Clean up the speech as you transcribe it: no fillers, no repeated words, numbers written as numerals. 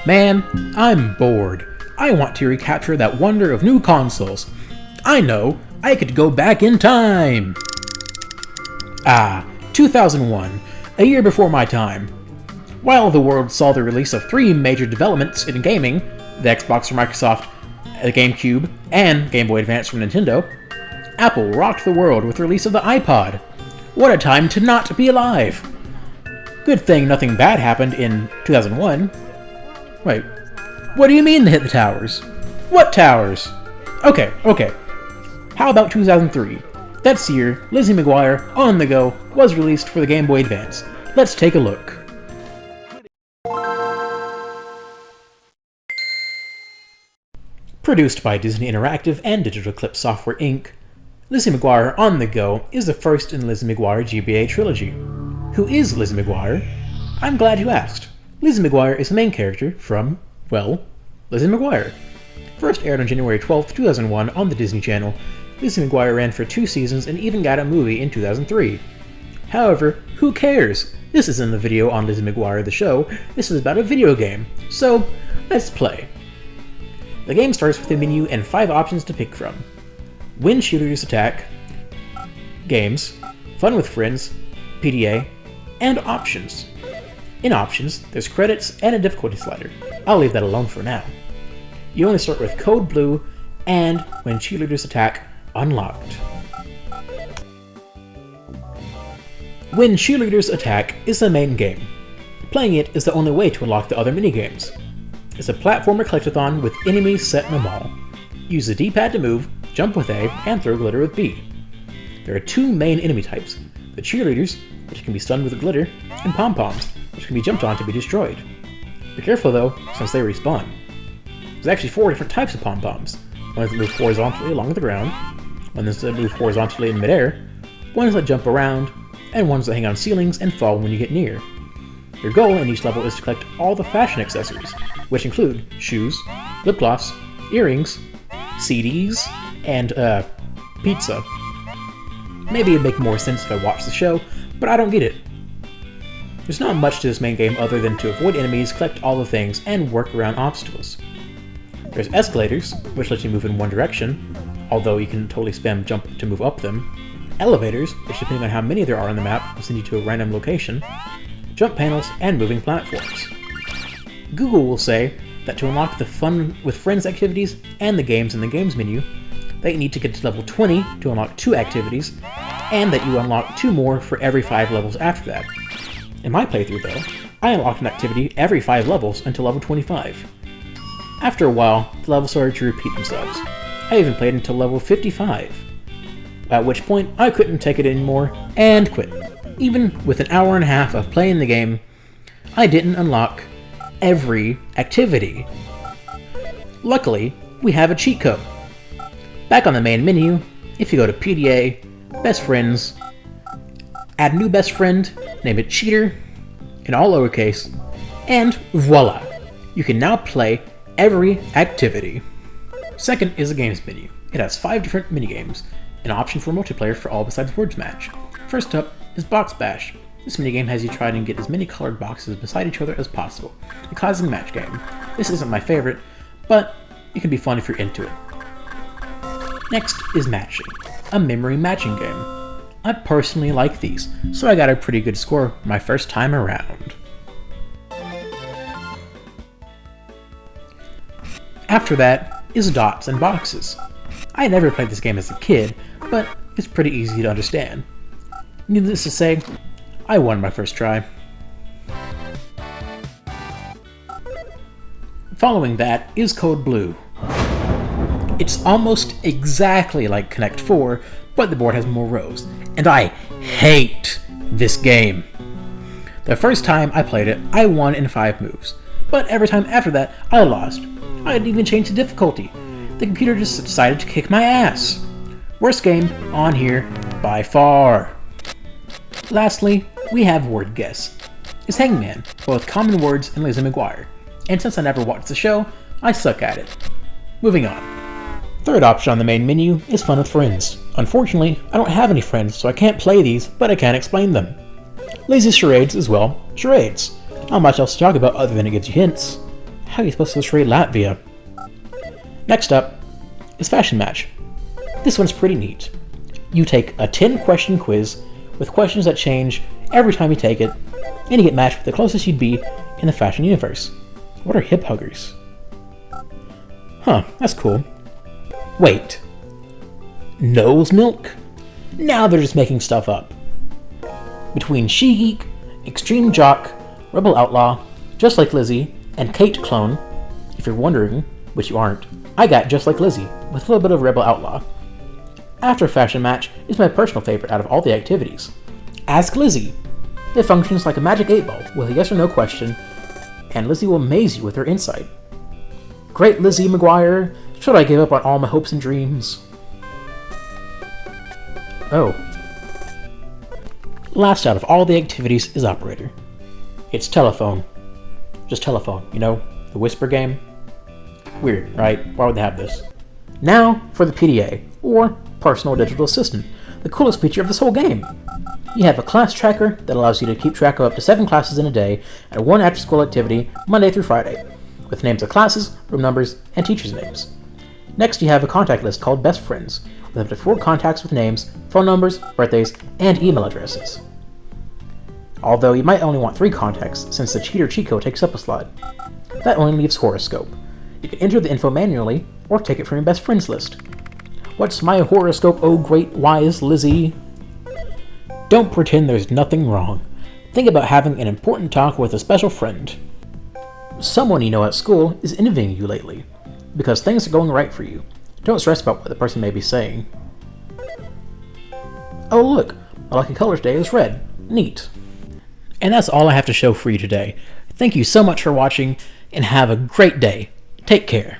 Man, I'm bored. I want to recapture that wonder of new consoles. I know, I could go back in time! 2001, a year before my time. While the world saw the release of 3 major developments in gaming, the Xbox from Microsoft, the GameCube, and Game Boy Advance from Nintendo, Apple rocked the world with the release of the iPod. What a time to not be alive! Good thing nothing bad happened in 2001. Wait, what do you mean they hit the towers? What towers? Okay. How about 2003? That year, Lizzie McGuire, On the Go, was released for the Game Boy Advance. Let's take a look. Produced by Disney Interactive and Digital Clip Software Inc., Lizzie McGuire On the Go is the first in the Lizzie McGuire GBA trilogy. Who is Lizzie McGuire? I'm glad you asked. Lizzie McGuire is the main character from, well, Lizzie McGuire. First aired on January 12, 2001 on the Disney Channel, Lizzie McGuire ran for 2 seasons and even got a movie in 2003. However, who cares? This isn't a video on Lizzie McGuire the show, this is about a video game. So, let's play. The game starts with a menu and 5 options to pick from. Win Cheerleaders Attack, Games, Fun with Friends, PDA, and Options. In Options, there's credits and a difficulty slider. I'll leave that alone for now. You only start with Code Blue and When Cheerleaders Attack unlocked. When Cheerleaders Attack is the main game. Playing it is the only way to unlock the other minigames. It's a platformer collectathon with enemies set in a mall. Use the D-pad to move, jump with A, and throw glitter with B. There are 2 main enemy types, the cheerleaders, which can be stunned with glitter, and pom-poms, which can be jumped on to be destroyed. Be careful though, since they respawn. There's actually 4 different types of pom-poms. Ones that move horizontally along the ground, ones that move horizontally in midair, ones that jump around, and ones that hang on ceilings and fall when you get near. Your goal in each level is to collect all the fashion accessories, which include shoes, lip gloss, earrings, CDs, and, pizza. Maybe it'd make more sense if I watched the show, but I don't get it. There's not much to this main game other than to avoid enemies, collect all the things, and work around obstacles. There's escalators, which let you move in one direction, although you can totally spam jump to move up them. Elevators, which depending on how many there are on the map, will send you to a random location. Jump panels, and moving platforms. Google will say that to unlock the Fun with Friends activities and the games in the games menu, that you need to get to level 20 to unlock 2 activities, and that you unlock 2 more for every 5 levels after that. In my playthrough though, I unlocked an activity every 5 levels until level 25. After a while, the levels started to repeat themselves. I even played until level 55. At which point, I couldn't take it anymore, and quit. Even with an hour and a half of playing the game, I didn't unlock every activity. Luckily, we have a cheat code. Back on the main menu, if you go to PDA, Best Friends, add new best friend, name it Cheater, in all lowercase, and voila! You can now play every activity. Second is the games menu. It has 5 different minigames, an option for multiplayer for all besides Words Match. First up is Box Bash. This minigame has you try and get as many colored boxes beside each other as possible, a causing match game. This isn't my favorite, but it can be fun if you're into it. Next is Matching, a memory matching game. I personally like these, so I got a pretty good score my first time around. After that is Dots and Boxes. I never played this game as a kid, but it's pretty easy to understand. Needless to say, I won my first try. Following that is Code Blue. It's almost exactly like Connect 4, but the board has more rows, and I hate this game. The first time I played it, I won in 5 moves, but every time after that, I lost. I didn't even change the difficulty. The computer just decided to kick my ass. Worst game on here by far. Lastly, we have Word Guess. It's Hangman, both common words and Lizzie McGuire, and since I never watched the show, I suck at it. Moving on. Third option on the main menu is Fun with Friends. Unfortunately, I don't have any friends, so I can't play these, but I can explain them. Lazy Charades as well, charades. Not much else to talk about other than it gives you hints. How are you supposed to illustrate Latvia? Next up is Fashion Match. This one's pretty neat. You take a 10-question quiz with questions that change every time you take it, and you get matched with the closest you'd be in the fashion universe. What are hip huggers? Huh, that's cool. Wait. Nose milk? Now they're just making stuff up. Between She Geek, Extreme Jock, Rebel Outlaw, Just Like Lizzie, and Kate Clone, if you're wondering, which you aren't, I got Just Like Lizzie, with a little bit of Rebel Outlaw. After Fashion Match is my personal favorite out of all the activities. Ask Lizzie. It functions like a magic 8-ball with a yes or no question, and Lizzie will amaze you with her insight. Great Lizzie McGuire, should I give up on all my hopes and dreams? Oh. Last out of all the activities is Operator. It's telephone. Just telephone, you know, the whisper game. Weird, right? Why would they have this? Now for the PDA, or Personal Digital Assistant, the coolest feature of this whole game. You have a class tracker that allows you to keep track of up to 7 classes in a day and 1 after-school activity Monday through Friday, with names of classes, room numbers, and teachers' names. Next, you have a contact list called Best Friends, with up to 4 contacts with names, phone numbers, birthdays, and email addresses. Although you might only want 3 contacts, since the Cheater cheat code takes up a slot. That only leaves Horoscope. You can enter the info manually, or take it from your Best Friends list. What's my horoscope, oh great wise Lizzie? Don't pretend there's nothing wrong. Think about having an important talk with a special friend. Someone you know at school is envying you lately, because things are going right for you. Don't stress about what the person may be saying. Oh look, my lucky color today is red. Neat. And that's all I have to show for you today. Thank you so much for watching, and have a great day. Take care.